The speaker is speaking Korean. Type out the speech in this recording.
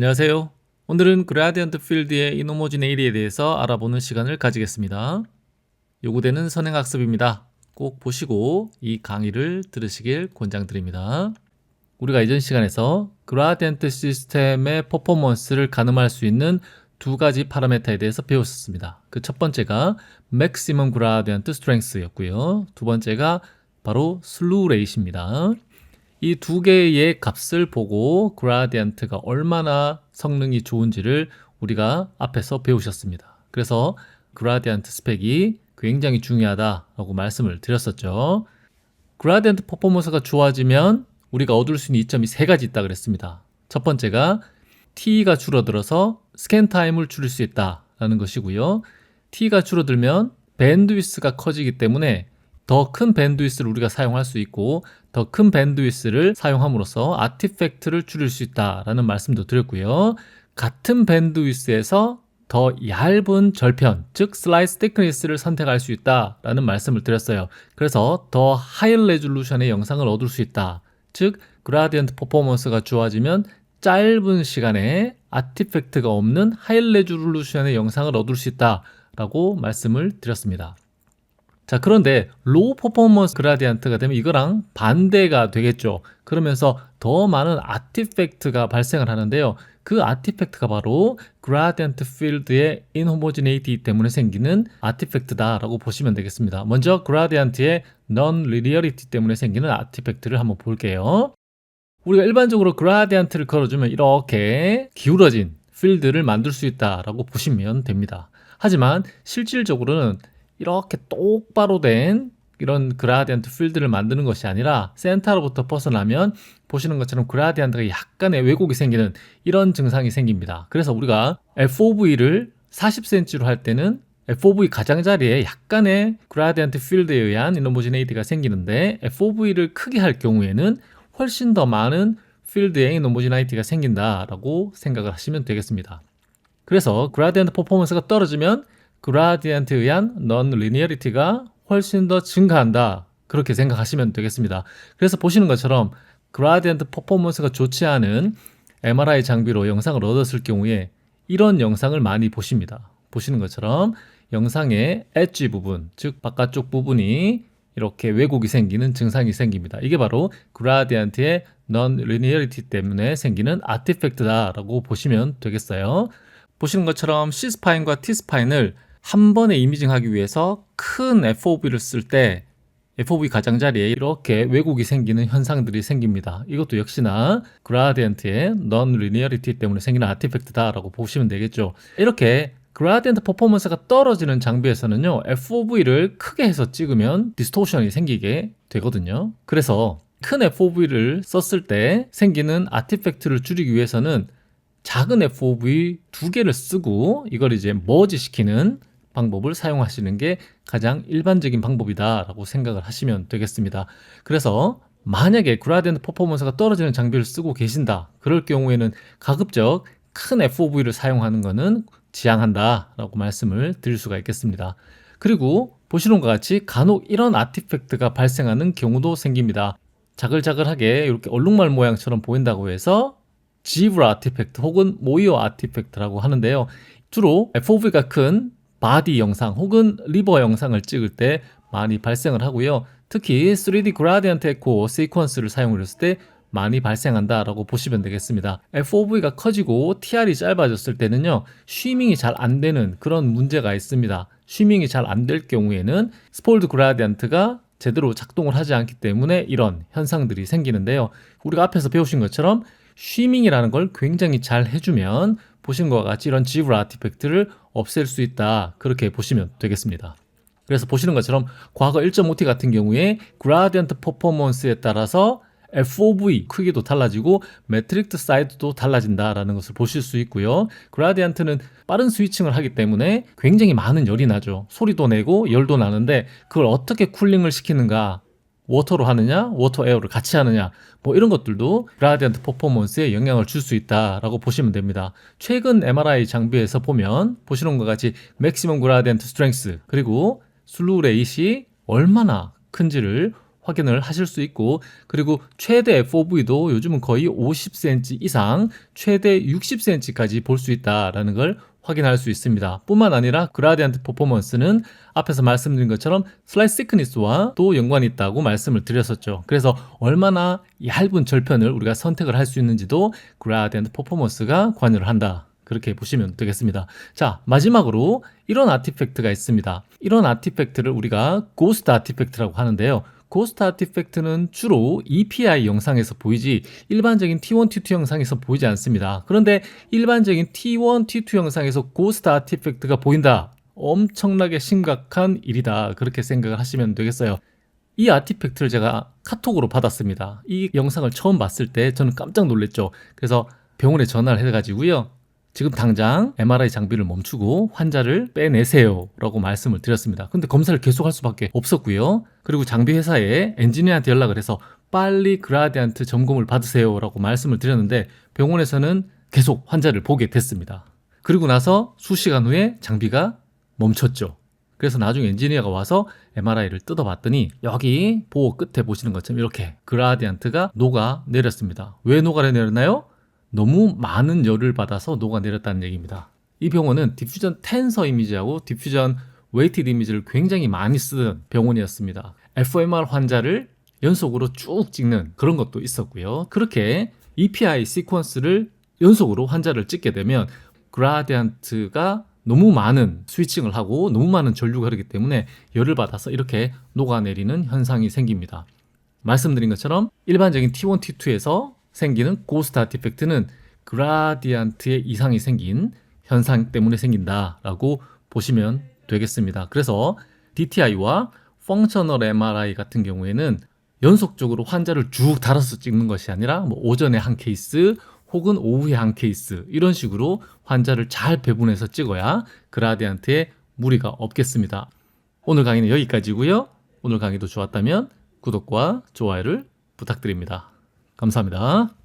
안녕하세요. 오늘은 그라디언트 필드의 인호모지네이티에 대해서 알아보는 시간을 가지겠습니다. 요구되는 선행학습입니다. 꼭 보시고 이 강의를 들으시길 권장드립니다. 우리가 이전 시간에서 그라디언트 시스템의 퍼포먼스를 가늠할 수 있는 두 가지 파라미터에 대해서 배웠었습니다. 그 첫 번째가 Maximum Gradient Strength였고요. 두 번째가 바로 Slew Rate입니다. 이 두 개의 값을 보고 그라디언트가 얼마나 성능이 좋은지를 우리가 앞에서 배우셨습니다. 그래서 그라디언트 스펙이 굉장히 중요하다라고 말씀을 드렸었죠. 그라디언트 퍼포먼스가 좋아지면 우리가 얻을 수 있는 이점이 세 가지 있다고 그랬습니다. 첫 번째가 T가 줄어들어서 스캔 타임을 줄일 수 있다라는 것이고요. T가 줄어들면 밴드위스가 커지기 때문에 더 큰 밴드위스를 우리가 사용할 수 있고 더 큰 밴드위스를 사용함으로써 아티팩트를 줄일 수 있다라는 말씀도 드렸고요. 같은 밴드위스에서 더 얇은 절편, 즉 슬라이스 thickness를 선택할 수 있다라는 말씀을 드렸어요. 그래서 더 하이 레졸루션의 영상을 얻을 수 있다. 즉 그라디언트 퍼포먼스가 좋아지면 짧은 시간에 아티팩트가 없는 하이 레졸루션의 영상을 얻을 수 있다라고 말씀을 드렸습니다. 자, 그런데 로우 퍼포먼스 그라디언트가 되면 이거랑 반대가 되겠죠. 그러면서 더 많은 아티팩트가 발생을 하는데요. 그 아티팩트가 바로 그라디언트 필드의 인호모지네이티 때문에 생기는 아티팩트다라고 보시면 되겠습니다. 먼저 그라디언트의 non-linearity 때문에 생기는 아티팩트를 한번 볼게요. 우리가 일반적으로 그라디언트를 걸어주면 이렇게 기울어진 필드를 만들 수 있다라고 보시면 됩니다. 하지만 실질적으로는 이렇게 똑바로 된 이런 그라디언트 필드를 만드는 것이 아니라 센터로부터 벗어나면 보시는 것처럼 그라디언트가 약간의 왜곡이 생기는 이런 증상이 생깁니다. 그래서 우리가 FOV를 40cm로 할 때는 FOV 가장자리에 약간의 그라디언트 필드에 의한 인호모지네이티가 생기는데 FOV를 크게 할 경우에는 훨씬 더 많은 필드의 인호모지네이티가 생긴다라고 생각을 하시면 되겠습니다. 그래서 그라디언트 퍼포먼스가 떨어지면 그라디언트에 의한 non-linearity가 훨씬 더 증가한다. 그렇게 생각하시면 되겠습니다. 그래서 보시는 것처럼 그라디언트 퍼포먼스가 좋지 않은 MRI 장비로 영상을 얻었을 경우에 이런 영상을 많이 보십니다. 보시는 것처럼 영상의 엣지 부분, 즉 바깥쪽 부분이 이렇게 왜곡이 생기는 증상이 생깁니다. 이게 바로 그라디언트의 non-linearity 때문에 생기는 아티팩트다라고 보시면 되겠어요. 보시는 것처럼 C스파인과 T스파인을 한 번에 이미징하기 위해서 큰 FOV를 쓸 때 FOV 가장자리에 이렇게 왜곡이 생기는 현상들이 생깁니다. 이것도 역시나 그라디언트의 non-linearity 때문에 생기는 아티팩트다라고 보시면 되겠죠. 이렇게 그라디언트 퍼포먼스가 떨어지는 장비에서는요, FOV를 크게 해서 찍으면 디스토션이 생기게 되거든요. 그래서 큰 FOV를 썼을 때 생기는 아티팩트를 줄이기 위해서는 작은 FOV 두 개를 쓰고 이걸 이제 머지 시키는 방법을 사용하시는 게 가장 일반적인 방법이다라고 생각을 하시면 되겠습니다. 그래서 만약에 그라디언트 퍼포먼스가 떨어지는 장비를 쓰고 계신다. 그럴 경우에는 가급적 큰 FOV를 사용하는 것은 지양한다라고 말씀을 드릴 수가 있겠습니다. 그리고 보시는 것 같이 간혹 이런 아티팩트가 발생하는 경우도 생깁니다. 자글자글하게 이렇게 얼룩말 모양처럼 보인다고 해서 지브라 아티팩트 혹은 모이어 아티팩트라고 하는데요. 주로 FOV가 큰 바디 영상 혹은 리버 영상을 찍을 때 많이 발생을 하고요. 특히 3D 그라디언트 에코 시퀀스를 사용을 했을 때 많이 발생한다라고 보시면 되겠습니다. FOV가 커지고 TR이 짧아졌을 때는요, 쉬밍이 잘 안 되는 그런 문제가 있습니다. 쉬밍이 잘 안 될 경우에는 스폴드 그라디언트가 제대로 작동을 하지 않기 때문에 이런 현상들이 생기는데요. 우리가 앞에서 배우신 것처럼 쉬밍이라는 걸 굉장히 잘 해주면 보신 것과 같이 이런 지브라 아티팩트를 없앨 수 있다. 그렇게 보시면 되겠습니다. 그래서 보시는 것처럼 과거 1.5T 같은 경우에 그라디언트 퍼포먼스에 따라서 FOV 크기도 달라지고 매트릭트 사이즈도 달라진다라는 것을 보실 수 있고요. 그라디언트는 빠른 스위칭을 하기 때문에 굉장히 많은 열이 나죠. 소리도 내고 열도 나는데 그걸 어떻게 쿨링을 시키는가, 워터로 하느냐, 워터 에어를 같이 하느냐, 뭐 이런 것들도 그라디언트 퍼포먼스에 영향을 줄 수 있다라고 보시면 됩니다. 최근 MRI 장비에서 보면 보시는 것과 같이 맥시멈 그라디언트 스트렝스 그리고 슬루 레이시 얼마나 큰지를 확인을 하실 수 있고, 그리고 최대 FOV도 요즘은 거의 50cm 이상, 최대 60cm까지 볼 수 있다라는 걸 확인할 수 있습니다. 뿐만 아니라 그라디언트 퍼포먼스는 앞에서 말씀드린 것처럼 슬라이스 시크니스와 또 연관이 있다고 말씀을 드렸었죠. 그래서 얼마나 얇은 절편을 우리가 선택을 할 수 있는지도 그라디언트 퍼포먼스가 관여를 한다, 그렇게 보시면 되겠습니다. 자, 마지막으로 이런 아티팩트가 있습니다. 이런 아티팩트를 우리가 고스트 아티팩트라고 하는데요. 고스트 아티팩트는 주로 EPI 영상에서 보이지 일반적인 T1, T2 영상에서 보이지 않습니다. 그런데 일반적인 T1, T2 영상에서 고스트 아티팩트가 보인다, 엄청나게 심각한 일이다, 그렇게 생각을 하시면 되겠어요. 이 아티팩트를 제가 카톡으로 받았습니다. 이 영상을 처음 봤을 때 저는 깜짝 놀랐죠. 그래서 병원에 전화를 해가지고요, 지금 당장 MRI 장비를 멈추고 환자를 빼내세요 라고 말씀을 드렸습니다. 근데 검사를 계속할 수밖에 없었고요. 그리고 장비 회사에 엔지니어한테 연락을 해서 빨리 그라디언트 점검을 받으세요 라고 말씀을 드렸는데 병원에서는 계속 환자를 보게 됐습니다. 그리고 나서 수시간 후에 장비가 멈췄죠. 그래서 나중에 엔지니어가 와서 MRI를 뜯어봤더니 여기 보호 끝에 보시는 것처럼 이렇게 그라디언트가 녹아내렸습니다. 왜 녹아내렸나요? 너무 많은 열을 받아서 녹아내렸다는 얘기입니다. 이 병원은 디퓨전 텐서 이미지하고 디퓨전 웨이티드 이미지를 굉장히 많이 쓰던 병원이었습니다. FMR 환자를 연속으로 쭉 찍는 그런 것도 있었고요. 그렇게 EPI 시퀀스를 연속으로 환자를 찍게 되면 그라디언트가 너무 많은 스위칭을 하고 너무 많은 전류가 흐르기 때문에 열을 받아서 이렇게 녹아내리는 현상이 생깁니다. 말씀드린 것처럼 일반적인 T1, T2에서 생기는 고스트 아티팩트는 그라디언트의 이상이 생긴 현상 때문에 생긴다라고 보시면 되겠습니다. 그래서 DTI와 펑셔널 MRI 같은 경우에는 연속적으로 환자를 쭉 달아서 찍는 것이 아니라 오전에 한 케이스 혹은 오후에 한 케이스, 이런 식으로 환자를 잘 배분해서 찍어야 그라디언트에 무리가 없겠습니다. 오늘 강의는 여기까지고요. 오늘 강의도 좋았다면 구독과 좋아요를 부탁드립니다. 감사합니다.